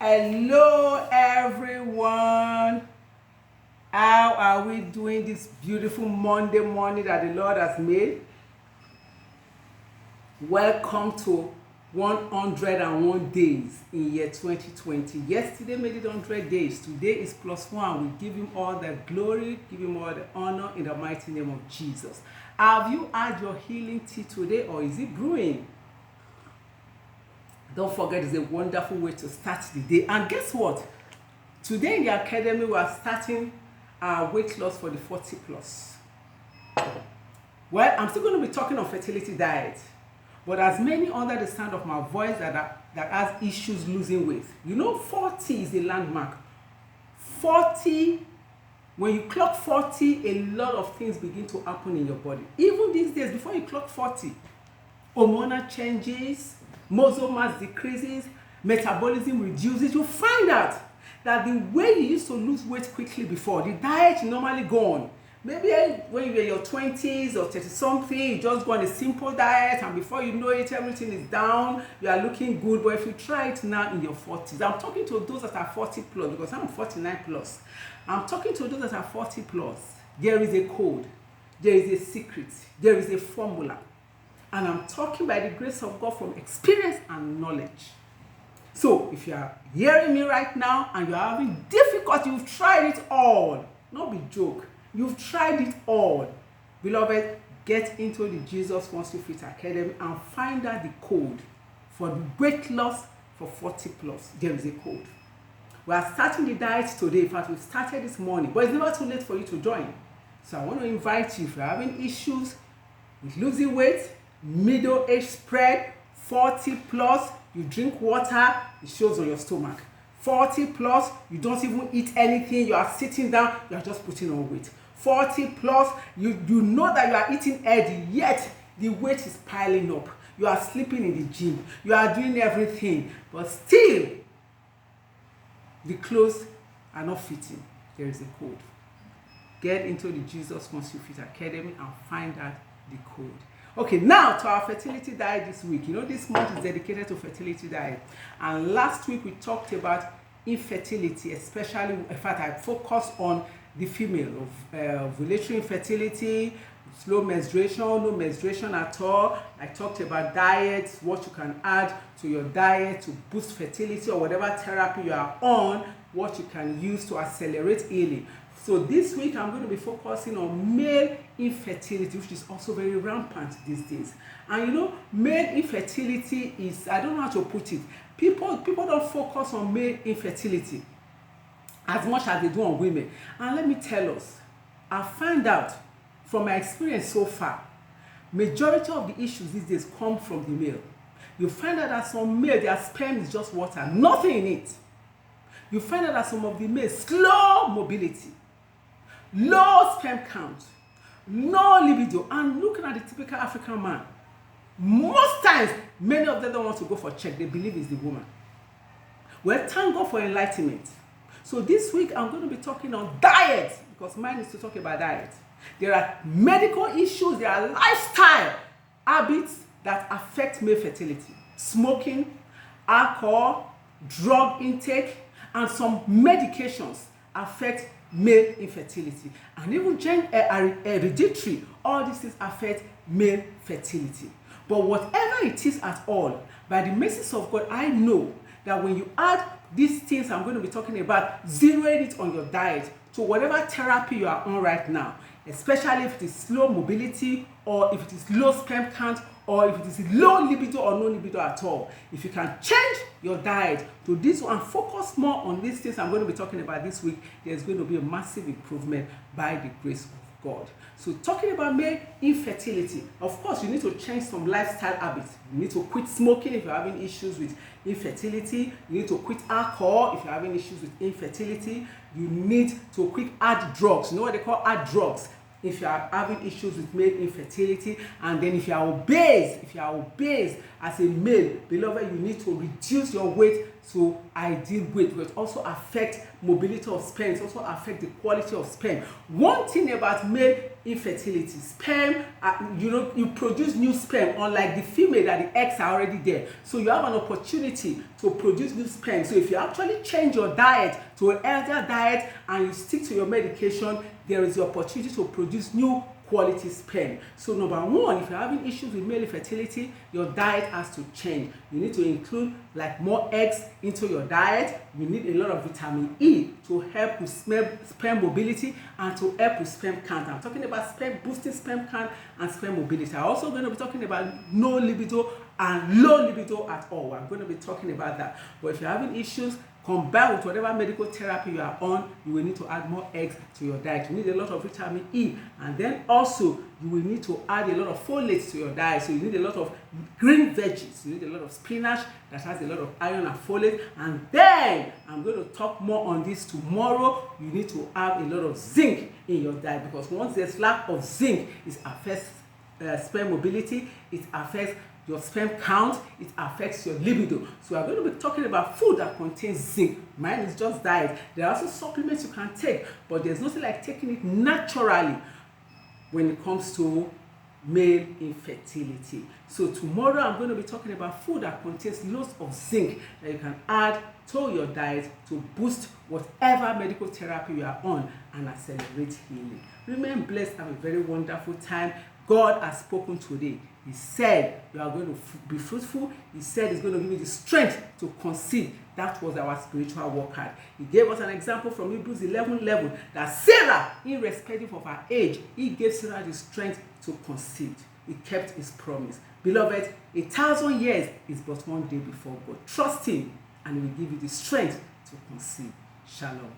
Hello everyone. How are we doing this beautiful Monday morning that the Lord has made? Welcome to 101 days in year 2020. Yesterday made it 100 days. Today is +1. We give him all the glory, give him all the honor in the mighty name of Jesus. Have you had your healing tea today, or is it brewing? Don't forget, it's a wonderful way to start the day. And guess what? Today in the academy, we are starting our weight loss for the 40 plus. Well, I'm still going to be talking on fertility diet, but as many under the sound of my voice that has issues losing weight. You know, 40 is a landmark. 40, when you clock 40, a lot of things begin to happen in your body. Even these days, before you clock 40, hormonal changes, muscle mass decreases, metabolism reduces. You find out that the way you used to lose weight quickly before, the diet you normally go on, maybe when you were in your 20s or 30 something, you just go on a simple diet, and before you know it, everything is down, you are looking good. But if you try it now in your 40s, I'm talking to those that are 40 plus, because I'm 49 plus. I'm talking to those that are 40 plus. There is a code, there is a secret, there is a formula. And I'm talking by the grace of God from experience and knowledge. So if you are hearing me right now and you're having difficulty, you've tried it all. Not be joke. You've tried it all. Beloved, get into the Jesus Wants You Fit Academy and find out the code for the weight loss for 40 plus. There is a code. We are starting the diet today. In fact, we started this morning, but it's never too late for you to join. So I want to invite you, if you're having issues with losing weight, middle age spread, 40 plus, you drink water, it shows on your stomach. 40 plus, you don't even eat anything, you are sitting down, you are just putting on weight. 40 plus, you know that you are eating healthy, yet the weight is piling up. You are sleeping in the gym, you are doing everything, but still the clothes are not fitting. There is a code. Get into the Jesus Wants You Fit Academy and find out the code. Okay, now to our fertility diet this week. You know, this month is dedicated to fertility diet. And last week we talked about infertility, especially, in fact, I focused on the female of ovulatory infertility, slow menstruation, no menstruation at all. I talked about diets, what you can add to your diet to boost fertility, or whatever therapy you are on, what you can use to accelerate healing. So this week I'm going to be focusing on male infertility, which is also very rampant these days. And you know, male infertility is, I don't know how to put it. People don't focus on male infertility as much as they do on women. And let me tell us, I found out from my experience so far, majority of the issues these days come from the male. You find out that some male, their sperm is just water, nothing in it. You find out that some of the males, slow mobility, low sperm count, no libido. And looking at the typical African man, most times many of them don't want to go for a check. They believe it's the woman. Well, thank God for enlightenment. So this week I'm going to be talking on diet, because mine is to talk about diet. There are medical issues, there are lifestyle habits that affect male fertility. Smoking, alcohol, drug intake, and some medications affect male infertility. And even hereditary, all these things affect male fertility. But whatever it is at all, by the mercy of God, I know that when you add these things I'm going to be talking about, zeroing it on your diet to whatever therapy you are on right now, especially if it is slow mobility, or if it is low sperm count, or if it is low libido or no libido at all. If you can change your diet to this one and focus more on these things I'm going to be talking about this week, there's going to be a massive improvement by the grace of God. So talking about male infertility, of course you need to change some lifestyle habits. You need to quit smoking if you're having issues with infertility. You need to quit alcohol if you're having issues with infertility. You need to quit hard drugs. You know what they call hard drugs? If you are having issues with male infertility. And then if you are obese as a male, beloved, you need to reduce your weight to ideal weight, because it also affects mobility of sperm. It also affects the quality of sperm. One thing about male infertility. Sperm, you produce new sperm, unlike the female that the eggs are already there. So you have an opportunity to produce new sperm. So if you actually change your diet to a healthier diet and you stick to your medication, there is the opportunity to produce new quality sperm. So number one, if you're having issues with male infertility, your diet has to change. You need to include like more eggs into your diet. You need a lot of vitamin E to help with sperm mobility and to help with sperm count. I'm talking about boosting sperm count and sperm mobility. I'm also going to be talking about no libido and low libido at all. I'm going to be talking about that. But if you're having issues, combined with whatever medical therapy you are on, you will need to add more eggs to your diet. You need a lot of vitamin E, and then also you will need to add a lot of folates to your diet. So you need a lot of green veggies. You need a lot of spinach that has a lot of iron and folate. And then I'm going to talk more on this tomorrow. You need to have a lot of zinc in your diet, because once there's lack of zinc, it affects sperm mobility, it affects your sperm count, it affects your libido. So I'm going to be talking about food that contains zinc. Mine is just diet. There are also supplements you can take, but there's nothing like taking it naturally when it comes to male infertility. So tomorrow I'm going to be talking about food that contains loads of zinc that you can add to your diet to boost whatever medical therapy you are on and accelerate healing. Remain blessed. Have a very wonderful time. God has spoken today. He said you are going to be fruitful. He said he's going to give you the strength to conceive. That was our spiritual work hard. He gave us an example from Hebrews 11:11 that Sarah, irrespective of her age, he gave Sarah the strength to conceive. He kept his promise. Beloved, 1,000 years is but one day before God. Trust him and he will give you the strength to conceive. Shalom.